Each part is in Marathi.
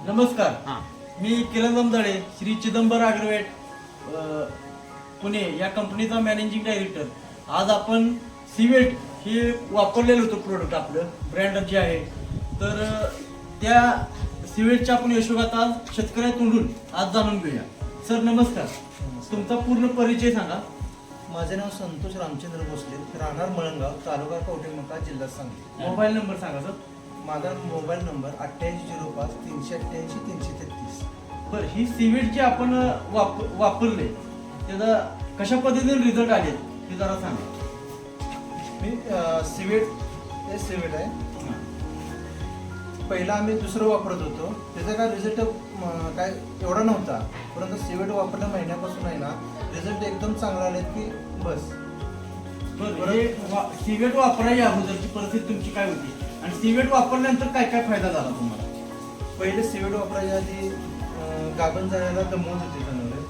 नमस्कार. हां. मी किरण दमदळे, श्री चिदंबर अग्रवेट पुणे या कंपनीचा मॅनेजिंग डायरेक्टर. आज आपण सिवेट हे वापरलेलं होतं प्रोडक्ट, आपलं ब्रँड जे आहे. तर त्या सिवेटच्या आपण यशोगाथा आज शेतकऱ्यातून आज जाणून घेऊया. सर नमस्कार. तुमचा पूर्ण परिचय सांगा. माझे नाव संतोष रामचंद्र भोसले, राहणार मळंगाव, तालुका कवठेमंकाळ, जिल्हा सांगली. मोबाईल नंबर सांगा सर. माझा मोबाईल नंबर 8805 388 333. बरं, ही सिवेट जी आपण वापरले त्याचा कशा पद्धतीने रिझल्ट आले ते जरा सांगा. मी सिवेट आहे. पहिला आम्ही दुसरं वापरत होतो, त्याचा काय रिझल्ट काय एवढा नव्हता, परंतु सिवेट वापरल्या महिन्यापासून आहे ना रिझल्ट एकदम चांगला आले की बस. बरं, सिवेट वापरायच्या अगोदरची परिस्थिती तुमची काय होती आणि सिवेट वापरल्यानंतर काय काय फायदा झाला तुम्हाला? पहिले सिवेट वापरायच्या आधी गाभण जायला दमवत होते जनावरे.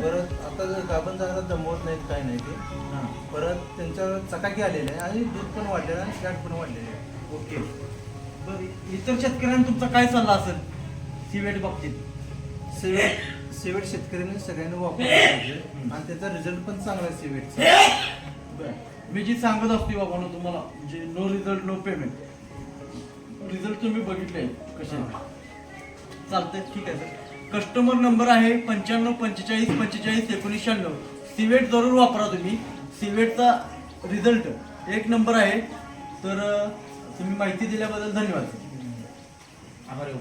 परत आता गाभण जायला दमवत नाहीत, काय नाही ते. परत त्यांच्यावर चकाकी आलेली आहे आणि दूध पण वाढलेलं आहे आणि फॅट पण वाढलेले आहे. ओके. बरं, इतर शेतकऱ्यांना तुमचा काय सल्ला असेल सिवेट बाबतीत? सिवेट शेतकऱ्यांनी सगळ्यांनी वापरलं पाहिजे आणि त्याचा रिझल्ट पण चांगला आहे सिवेटचा. मी जी सांगत असते बाबा तुम्हाला, म्हणजे no result no payment. Result तुम्ही बघितले कसे. चालतंय, ठीक आहे सर. कस्टमर नंबर आहे 95 45 45 1996. सिवेट जरूर वापरा तुम्ही. सिवेटचा रिझल्ट एक नंबर आहे. तर तुम्ही माहिती दिल्याबद्दल धन्यवाद. आभारी.